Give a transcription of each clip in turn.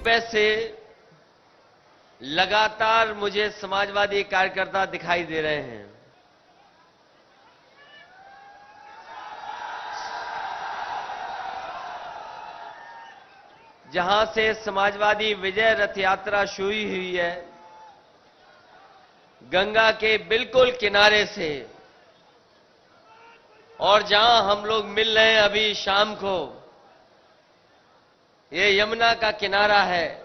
रुपए से लगातार मुझे समाजवादी कार्यकर्ता दिखाई दे रहे हैं। जहां से समाजवादी विजय रथ यात्रा शुरू हुई है, गंगा के बिल्कुल किनारे से, और जहां हम लोग मिल रहे हैं अभी शाम को, ये यमुना का किनारा है।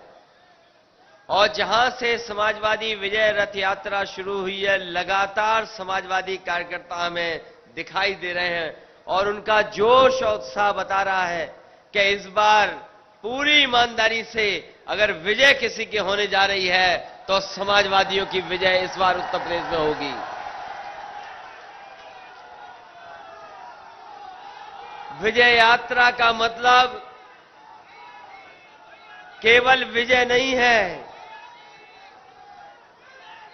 और जहां से समाजवादी विजय रथ यात्रा शुरू हुई है, लगातार समाजवादी कार्यकर्ता हमें दिखाई दे रहे हैं और उनका जोश और उत्साह बता रहा है कि इस बार पूरी ईमानदारी से अगर विजय किसी की होने जा रही है तो समाजवादियों की विजय इस बार उत्तर प्रदेश में होगी। विजय यात्रा का मतलब केवल विजय नहीं है,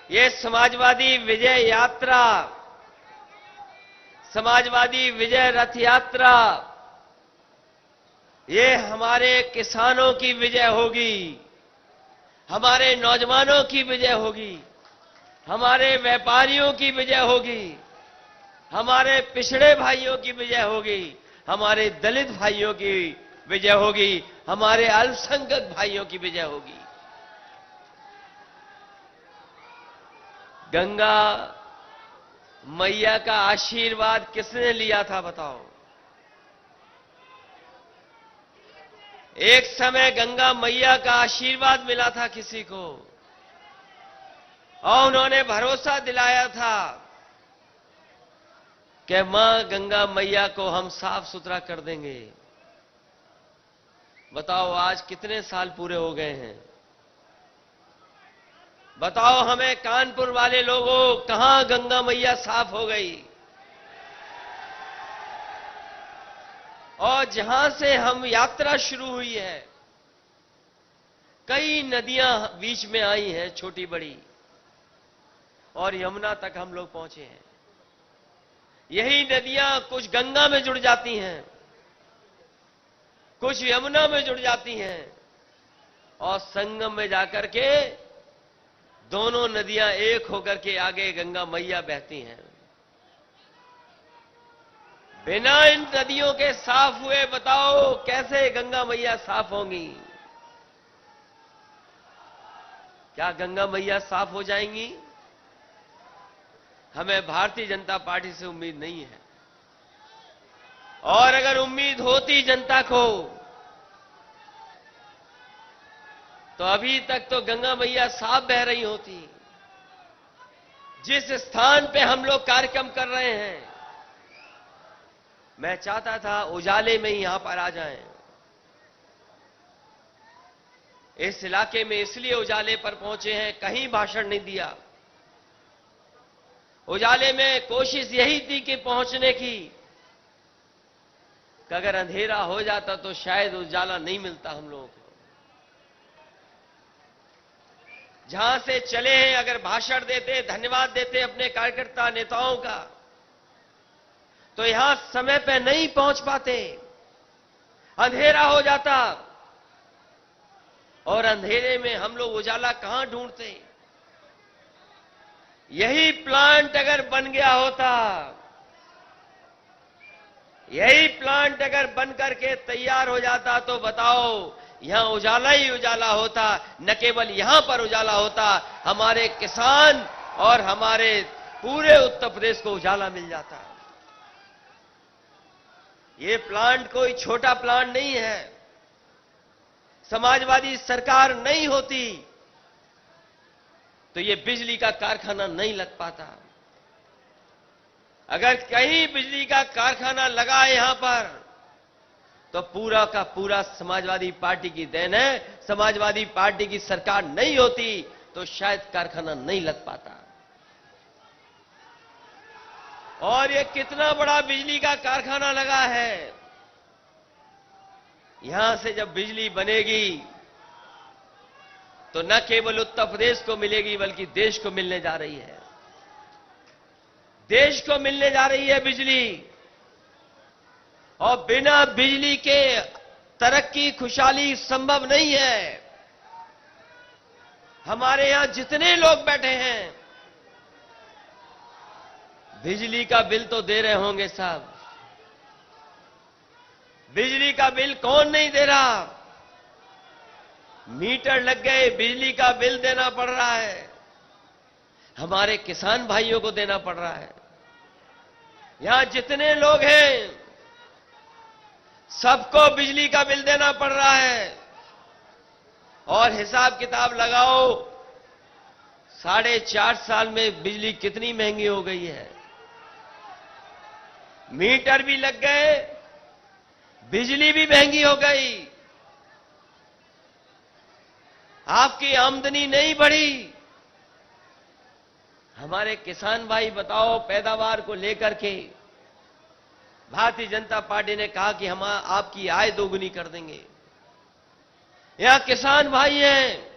ये समाजवादी विजय यात्रा, समाजवादी विजय रथ यात्रा, ये हमारे किसानों की विजय होगी, हमारे नौजवानों की विजय होगी, हमारे व्यापारियों की विजय होगी, हमारे पिछड़े भाइयों की विजय होगी, हमारे दलित भाइयों की विजय होगी, हमारे अल्पसंख्यक भाइयों की विजय होगी। गंगा मैया का आशीर्वाद किसने लिया था बताओ? एक समय गंगा मैया का आशीर्वाद मिला था किसी को, और उन्होंने भरोसा दिलाया था कि मां गंगा मैया को हम साफ सुथरा कर देंगे। बताओ आज कितने साल पूरे हो गए हैं? बताओ हमें कानपुर वाले लोगों, कहां गंगा मैया साफ हो गई? और जहां से हम यात्रा शुरू हुई है, कई नदियां बीच में आई हैं, छोटी बड़ी, और यमुना तक हम लोग पहुंचे हैं। यही नदियां कुछ गंगा में जुड़ जाती हैं, कुछ यमुना में जुड़ जाती हैं, और संगम में जाकर के दोनों नदियां एक होकर के आगे गंगा मैया बहती हैं। बिना इन नदियों के साफ हुए बताओ कैसे गंगा मैया साफ होंगी? क्या गंगा मैया साफ हो जाएंगी? हमें भारतीय जनता पार्टी से उम्मीद नहीं है, और अगर उम्मीद होती जनता को तो अभी तक तो गंगा मैया साफ बह रही होती। जिस स्थान पे हम लोग कार्यक्रम कर रहे हैं, मैं चाहता था उजाले में ही यहां पर आ जाएं। इस इलाके में इसलिए उजाले पर पहुंचे हैं, कहीं भाषण नहीं दिया। उजाले में कोशिश यही थी कि पहुंचने की, कि अगर अंधेरा हो जाता तो शायद उजाला नहीं मिलता हम लोगों को। जहां से चले हैं अगर भाषण देते, धन्यवाद देते अपने कार्यकर्ता नेताओं का, तो यहां समय पे नहीं पहुंच पाते, अंधेरा हो जाता, और अंधेरे में हम लोग उजाला कहां ढूंढते? यही प्लांट अगर बन गया होता, यही प्लांट अगर बन करके तैयार हो जाता तो बताओ यहां उजाला ही उजाला होता। न केवल यहां पर उजाला होता, हमारे किसान और हमारे पूरे उत्तर प्रदेश को उजाला मिल जाता। ये प्लांट कोई छोटा प्लांट नहीं है। समाजवादी सरकार नहीं होती तो ये बिजली का कारखाना नहीं लग पाता। अगर कहीं बिजली का कारखाना लगा है यहां पर, तो पूरा का पूरा समाजवादी पार्टी की देन है। समाजवादी पार्टी की सरकार नहीं होती तो शायद कारखाना नहीं लग पाता। और ये कितना बड़ा बिजली का कारखाना लगा है। यहां से जब बिजली बनेगी तो न केवल उत्तर प्रदेश को मिलेगी बल्कि देश को मिलने जा रही है। देश को मिलने जा रही है बिजली, और बिना बिजली के तरक्की खुशहाली संभव नहीं है। हमारे यहां जितने लोग बैठे हैं, बिजली का बिल तो दे रहे होंगे साहब। बिजली का बिल कौन नहीं दे रहा? मीटर लग गए, बिजली का बिल देना पड़ रहा है, हमारे किसान भाइयों को देना पड़ रहा है। यहां जितने लोग हैं, सबको बिजली का बिल देना पड़ रहा है। और हिसाब किताब लगाओ, 4.5 साल में बिजली कितनी महंगी हो गई है। मीटर भी लग गए, बिजली भी महंगी हो गई, आपकी आमदनी नहीं बढ़ी। हमारे किसान भाई बताओ, पैदावार को लेकर के भारतीय जनता पार्टी ने कहा कि हम आपकी आय दोगुनी कर देंगे। यहां किसान भाई हैं,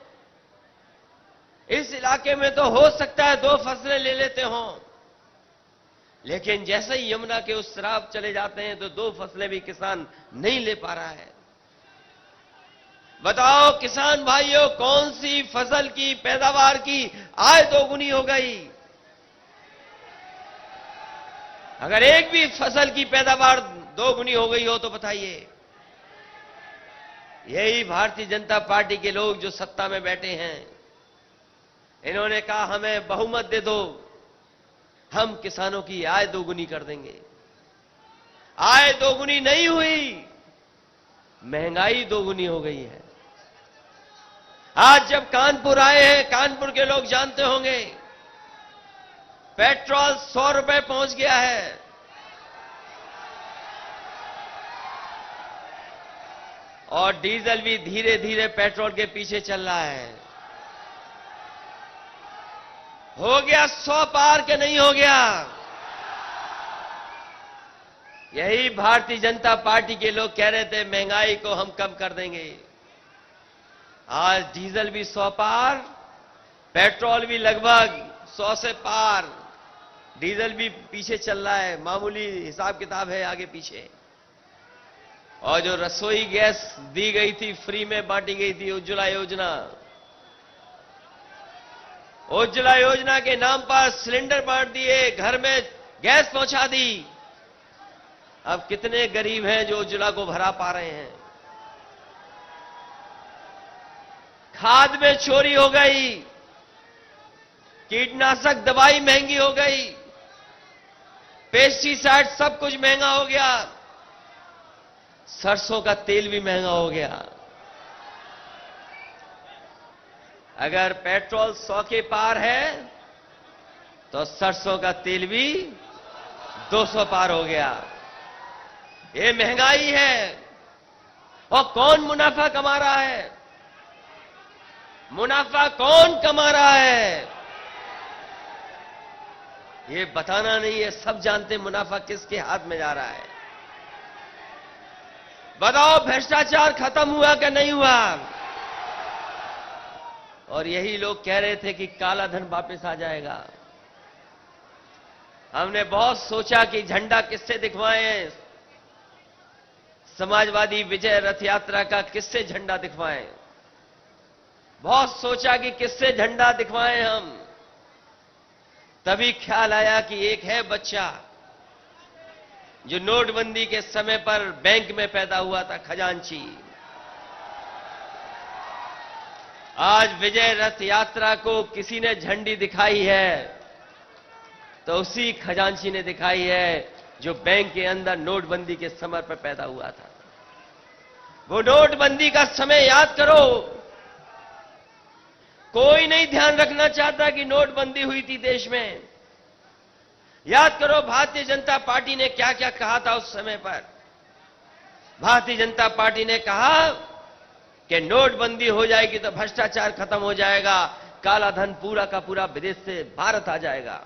इस इलाके में तो हो सकता है 2 फसलें ले लेते हों, लेकिन जैसे ही यमुना के उस तरफ चले जाते हैं तो 2 फसलें भी किसान नहीं ले पा रहा है। बताओ किसान भाइयों, कौन सी फसल की पैदावार की आय दोगुनी हो गई? अगर एक भी फसल की पैदावार दोगुनी हो गई हो तो बताइए। यही भारतीय जनता पार्टी के लोग जो सत्ता में बैठे हैं, इन्होंने कहा हमें बहुमत दे दो, हम किसानों की आय दोगुनी कर देंगे। आय दोगुनी नहीं हुई, महंगाई दोगुनी हो गई है। आज जब कानपुर आए हैं, कानपुर के लोग जानते होंगे, पेट्रोल 100 रुपए पहुंच गया है। और डीजल भी धीरे धीरे पेट्रोल के पीछे चल रहा है। हो गया 100 पार के नहीं हो गया? यही भारतीय जनता पार्टी के लोग कह रहे थे महंगाई को हम कम कर देंगे। आज डीजल भी 100 पार, पेट्रोल भी लगभग 100 से पार, डीजल भी पीछे चल रहा है। मामूली हिसाब किताब है आगे पीछे। और जो रसोई गैस दी गई थी, फ्री में बांटी गई थी, उज्ज्वला योजना, उज्ज्वला योजना के नाम पर सिलेंडर बांट दिए, घर में गैस पहुंचा दी। अब कितने गरीब हैं जो उज्ज्वला को भरा पा रहे हैं? खाद में चोरी हो गई, कीटनाशक दवाई महंगी हो गई, पेस्टिसाइड सब कुछ महंगा हो गया, सरसों का तेल भी महंगा हो गया। अगर पेट्रोल 100 के पार है तो सरसों का तेल भी 200 पार हो गया। ये महंगाई है। और कौन मुनाफा कमा रहा है? मुनाफा कौन कमा रहा है? ये बताना नहीं है, सब जानते मुनाफा किसके हाथ में जा रहा है। बताओ भ्रष्टाचार खत्म हुआ कि नहीं हुआ? और यही लोग कह रहे थे कि काला धन वापस आ जाएगा। हमने बहुत सोचा कि झंडा किससे दिखवाएं, समाजवादी विजय रथ यात्रा का किससे झंडा दिखवाएं। बहुत सोचा कि किससे झंडा दिखवाएं हम। तभी ख्याल आया कि एक है बच्चा जो नोटबंदी के समय पर बैंक में पैदा हुआ था, खजांची। आज विजय रथ यात्रा को किसी ने झंडी दिखाई है तो उसी खजांची ने दिखाई है जो बैंक के अंदर नोटबंदी के समय पर पैदा हुआ था। वो नोटबंदी का समय याद करो। कोई नहीं ध्यान रखना चाहता कि नोटबंदी हुई थी देश में। याद करो भारतीय जनता पार्टी ने क्या क्या कहा था उस समय पर। भारतीय जनता पार्टी ने कहा कि नोटबंदी हो जाएगी तो भ्रष्टाचार खत्म हो जाएगा, काला धन पूरा का पूरा विदेश से भारत आ जाएगा।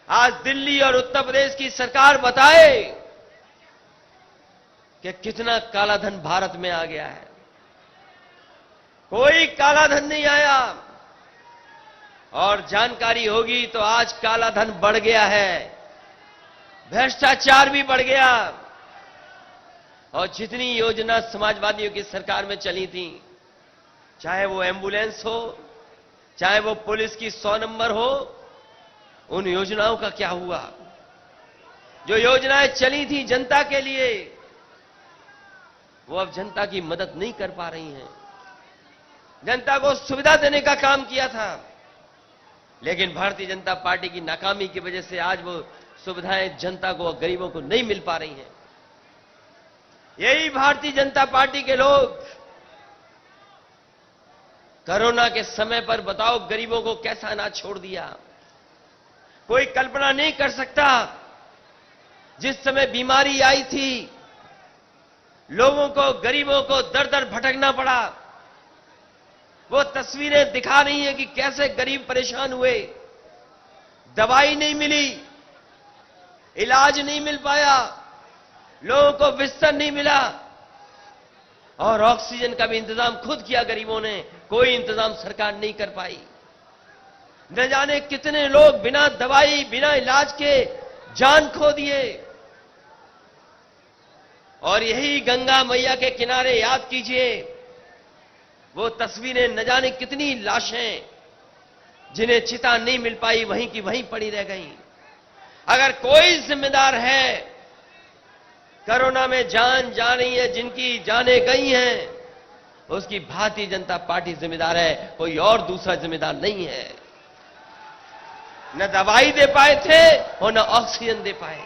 आज दिल्ली और उत्तर प्रदेश की सरकार बताए कि कितना काला धन भारत में आ गया है। कोई काला धन नहीं आया। और जानकारी होगी तो आज काला धन बढ़ गया है, भ्रष्टाचार भी बढ़ गया। और जितनी योजना समाजवादियों की सरकार में चली थी, चाहे वो एम्बुलेंस हो, चाहे वो पुलिस की 100 नंबर हो, उन योजनाओं का क्या हुआ? जो योजनाएं चली थी जनता के लिए, वो अब जनता की मदद नहीं कर पा रही हैं। जनता को सुविधा देने का काम किया था, लेकिन भारतीय जनता पार्टी की नाकामी की वजह से आज वो सुविधाएं जनता को और गरीबों को नहीं मिल पा रही हैं। यही भारतीय जनता पार्टी के लोग कोरोना के समय पर बताओ गरीबों को कैसा अनाज छोड़ दिया। कोई कल्पना नहीं कर सकता, जिस समय बीमारी आई थी, लोगों को, गरीबों को दर दर भटकना पड़ा। वो तस्वीरें दिखा रही हैं कि कैसे गरीब परेशान हुए। दवाई नहीं मिली, इलाज नहीं मिल पाया, लोगों को बिस्तर नहीं मिला, और ऑक्सीजन का भी इंतजाम खुद किया गरीबों ने, कोई इंतजाम सरकार नहीं कर पाई। न जाने कितने लोग बिना दवाई, बिना इलाज के जान खो दिए। और यही गंगा मैया के किनारे याद कीजिए, वो तस्वीरें, न जाने कितनी लाशें जिन्हें चिता नहीं मिल पाई, वहीं की वहीं पड़ी रह गईं। अगर कोई जिम्मेदार है, कोरोना में जान जा रही है, जिनकी जानें गई हैं, उसकी भारतीय जनता पार्टी जिम्मेदार है, कोई और दूसरा जिम्मेदार नहीं है। न दवाई दे पाए थे और न ऑक्सीजन दे पाए।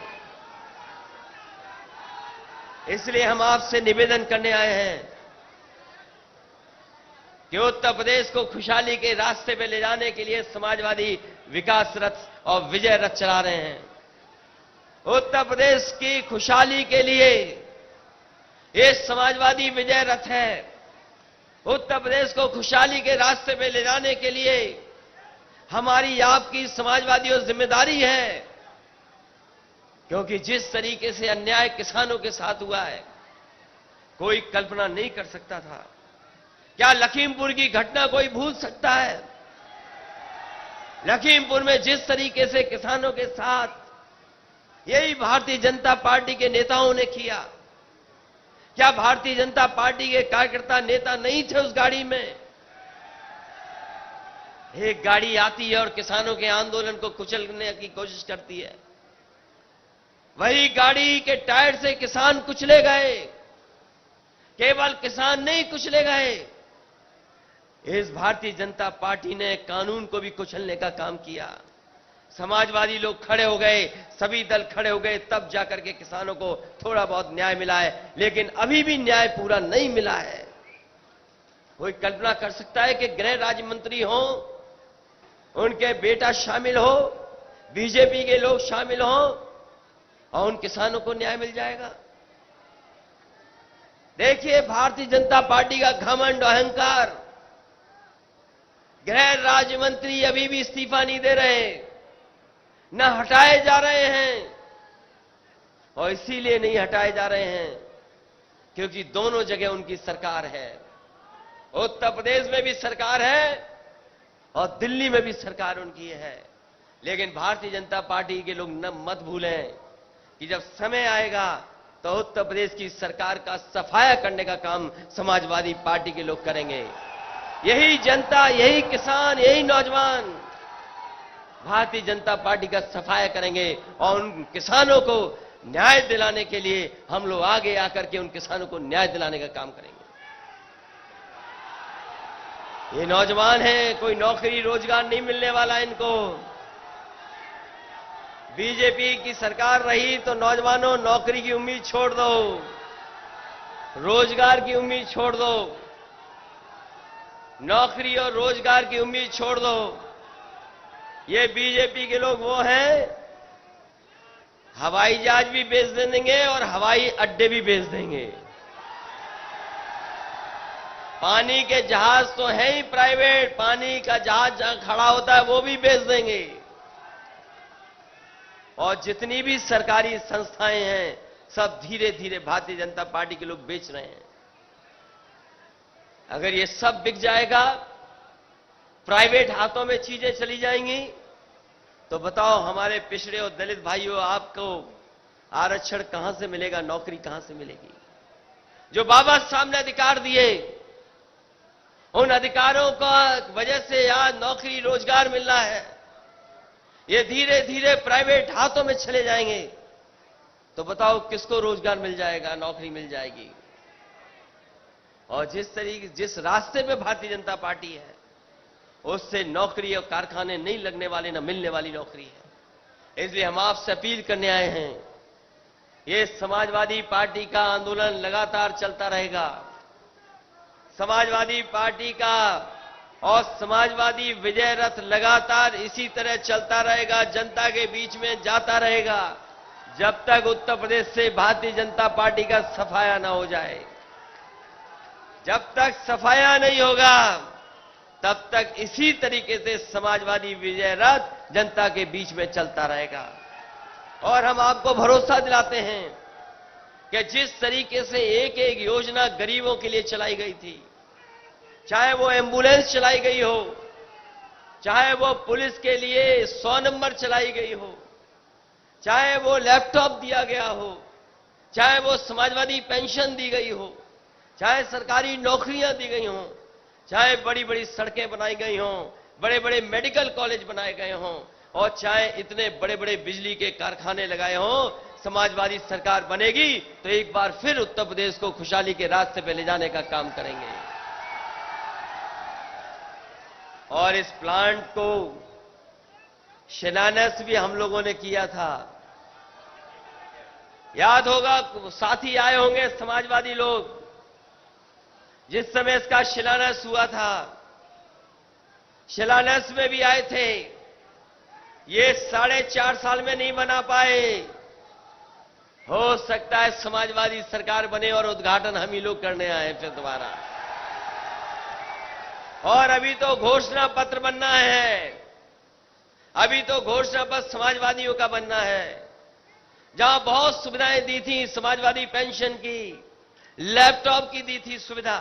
इसलिए हम आपसे निवेदन करने आए हैं कि उत्तर प्रदेश को खुशहाली के रास्ते पे ले जाने के लिए समाजवादी विकास रथ और विजय रथ चला रहे हैं। उत्तर प्रदेश की खुशहाली के लिए ये समाजवादी विजय रथ है। उत्तर प्रदेश को खुशहाली के रास्ते पे ले जाने के लिए हमारी, आपकी, समाजवादियों जिम्मेदारी है। क्योंकि जिस तरीके से अन्याय किसानों के साथ हुआ है, कोई कल्पना नहीं कर सकता था। क्या लखीमपुर की घटना कोई भूल सकता है? लखीमपुर में जिस तरीके से किसानों के साथ यही भारतीय जनता पार्टी के नेताओं ने किया, क्या भारतीय जनता पार्टी के कार्यकर्ता, नेता नहीं थे उस गाड़ी में? एक गाड़ी आती है और किसानों के आंदोलन को कुचलने की कोशिश करती है। वही गाड़ी के टायर से किसान कुचले गए। केवल किसान नहीं कुचले गए, इस भारतीय जनता पार्टी ने कानून को भी कुचलने का काम किया। समाजवादी लोग खड़े हो गए, सभी दल खड़े हो गए, तब जाकर के किसानों को थोड़ा बहुत न्याय मिला है, लेकिन अभी भी न्याय पूरा नहीं मिला है। कोई कल्पना कर सकता है कि गृह राज्य मंत्री हो, उनके बेटा शामिल हो, बीजेपी के लोग शामिल हो और उन किसानों को न्याय मिल जाएगा? देखिए भारतीय जनता पार्टी का घमंड, अहंकार। गृह राज्य मंत्री अभी भी इस्तीफा नहीं दे रहे, न हटाए जा रहे हैं। और इसीलिए नहीं हटाए जा रहे हैं क्योंकि दोनों जगह उनकी सरकार है। उत्तर प्रदेश में भी सरकार है और दिल्ली में भी सरकार उनकी है। लेकिन भारतीय जनता पार्टी के लोग न मत भूलें कि जब समय आएगा तो उत्तर प्रदेश की सरकार का सफाया करने का काम समाजवादी पार्टी के लोग करेंगे। यही जनता, यही किसान, यही नौजवान भारतीय जनता पार्टी का सफाया करेंगे और उन किसानों को न्याय दिलाने के लिए हम लोग आगे आकर के उन किसानों को न्याय दिलाने का काम करेंगे। ये नौजवान हैं, कोई नौकरी रोजगार नहीं मिलने वाला इनको। बीजेपी की सरकार रही तो नौजवानों, नौकरी की उम्मीद छोड़ दो, रोजगार की उम्मीद छोड़ दो, नौकरी और रोजगार की उम्मीद छोड़ दो। ये बीजेपी के लोग वो हैं, हवाई जहाज भी बेच देंगे और हवाई अड्डे भी बेच देंगे। पानी के जहाज तो है ही प्राइवेट, पानी का जहाज जहां खड़ा होता है वो भी बेच देंगे। और जितनी भी सरकारी संस्थाएं हैं, सब धीरे धीरे भारतीय जनता पार्टी के लोग बेच रहे हैं। अगर ये सब बिक जाएगा, प्राइवेट हाथों में चीजें चली जाएंगी, तो बताओ हमारे पिछड़े और दलित भाइयों, आपको आरक्षण कहां से मिलेगा, नौकरी कहां से मिलेगी? जो बाबा साहब ने अधिकार दिए, उन अधिकारों का वजह से आज नौकरी रोजगार मिल रहा है, ये धीरे धीरे प्राइवेट हाथों में चले जाएंगे, तो बताओ किसको रोजगार मिल जाएगा, नौकरी मिल जाएगी। और जिस रास्ते पे भारतीय जनता पार्टी है, उससे नौकरी और कारखाने नहीं लगने वाले, न मिलने वाली नौकरी है। इसलिए हम आपसे अपील करने आए हैं, ये समाजवादी पार्टी का आंदोलन लगातार चलता रहेगा। समाजवादी पार्टी का और समाजवादी विजय रथ लगातार इसी तरह चलता रहेगा, जनता के बीच में जाता रहेगा, जब तक उत्तर प्रदेश से भारतीय जनता पार्टी का सफाया ना हो जाए। जब तक सफाया नहीं होगा, तब तक इसी तरीके से समाजवादी विजय रथ जनता के बीच में चलता रहेगा। और हम आपको भरोसा दिलाते हैं कि जिस तरीके से एक एक योजना गरीबों के लिए चलाई गई थी, चाहे वो एम्बुलेंस चलाई गई हो, चाहे वो पुलिस के लिए 100 नंबर चलाई गई हो, चाहे वो लैपटॉप दिया गया हो, चाहे वो समाजवादी पेंशन दी गई हो, चाहे सरकारी नौकरियां दी गई हों, चाहे बड़ी बड़ी सड़कें बनाई गई हों, बड़े बड़े मेडिकल कॉलेज बनाए गए हों, और चाहे इतने बड़े बड़े बिजली के कारखाने लगाए हों, समाजवादी सरकार बनेगी तो एक बार फिर उत्तर प्रदेश को खुशहाली के रास्ते पर ले जाने का काम करेंगे। और इस प्लांट को शिलान्यास भी हम लोगों ने किया था। याद होगा, साथी आए होंगे समाजवादी लोग, जिस समय इसका शिलान्यास हुआ था, शिलान्यास में भी आए थे। ये 4.5 साल में नहीं बना पाए। हो सकता है समाजवादी सरकार बने और उद्घाटन हम ही लोग करने आए फिर दोबारा। और अभी तो घोषणा पत्र बनना है, अभी तो घोषणा पत्र समाजवादियों का बनना है। जहां बहुत सुविधाएं दी थी, समाजवादी पेंशन की, लैपटॉप की दी थी सुविधा,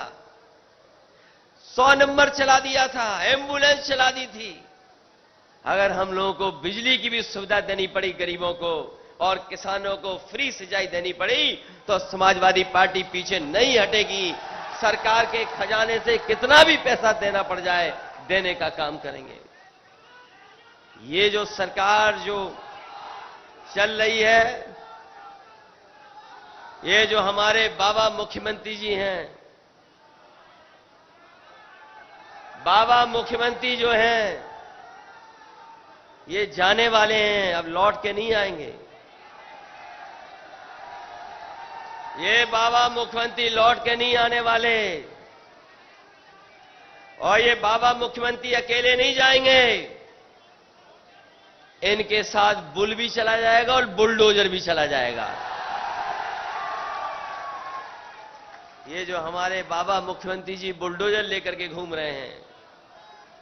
100 नंबर चला दिया था, एम्बुलेंस चला दी थी। अगर हम लोगों को बिजली की भी सुविधा देनी पड़ी गरीबों को, और किसानों को फ्री सिंचाई देनी पड़ी, तो समाजवादी पार्टी पीछे नहीं हटेगी। सरकार के खजाने से कितना भी पैसा देना पड़ जाए, देने का काम करेंगे। ये जो सरकार जो चल रही है, ये जो हमारे बाबा मुख्यमंत्री जी हैं, बाबा मुख्यमंत्री जो हैं, ये जाने वाले हैं, अब लौट के नहीं आएंगे। ये बाबा मुख्यमंत्री लौट के नहीं आने वाले। और ये बाबा मुख्यमंत्री अकेले नहीं जाएंगे, इनके साथ बुल भी चला जाएगा और बुलडोजर भी चला जाएगा। ये जो हमारे बाबा मुख्यमंत्री जी बुलडोजर लेकर के घूम रहे हैं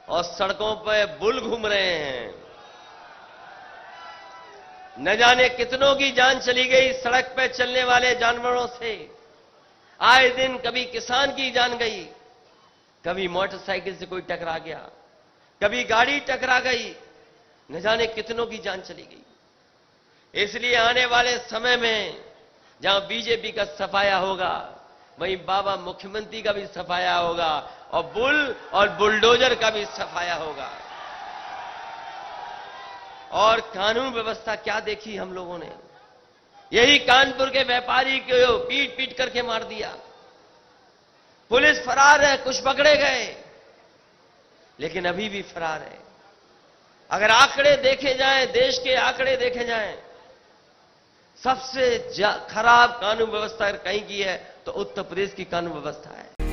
और सड़कों पर बुल घूम रहे हैं, न जाने कितनों की जान चली गई सड़क पर चलने वाले जानवरों से। आए दिन कभी किसान की जान गई, कभी मोटरसाइकिल से कोई टकरा गया, कभी गाड़ी टकरा गई, न जाने कितनों की जान चली गई। इसलिए आने वाले समय में जहां बीजेपी का सफाया होगा, वहीं बाबा मुख्यमंत्री का भी सफाया होगा, और बुल और बुलडोजर का भी सफाया होगा। और कानून व्यवस्था क्या देखी हम लोगों ने, यही कानपुर के व्यापारी को पीट पीट करके मार दिया। पुलिस फरार है, कुछ पकड़े गए, लेकिन अभी भी फरार है। अगर आंकड़े देखे जाएं, देश के आंकड़े देखे जाएं, सबसे खराब कानून व्यवस्था कहीं की है तो उत्तर प्रदेश की कानून व्यवस्था है।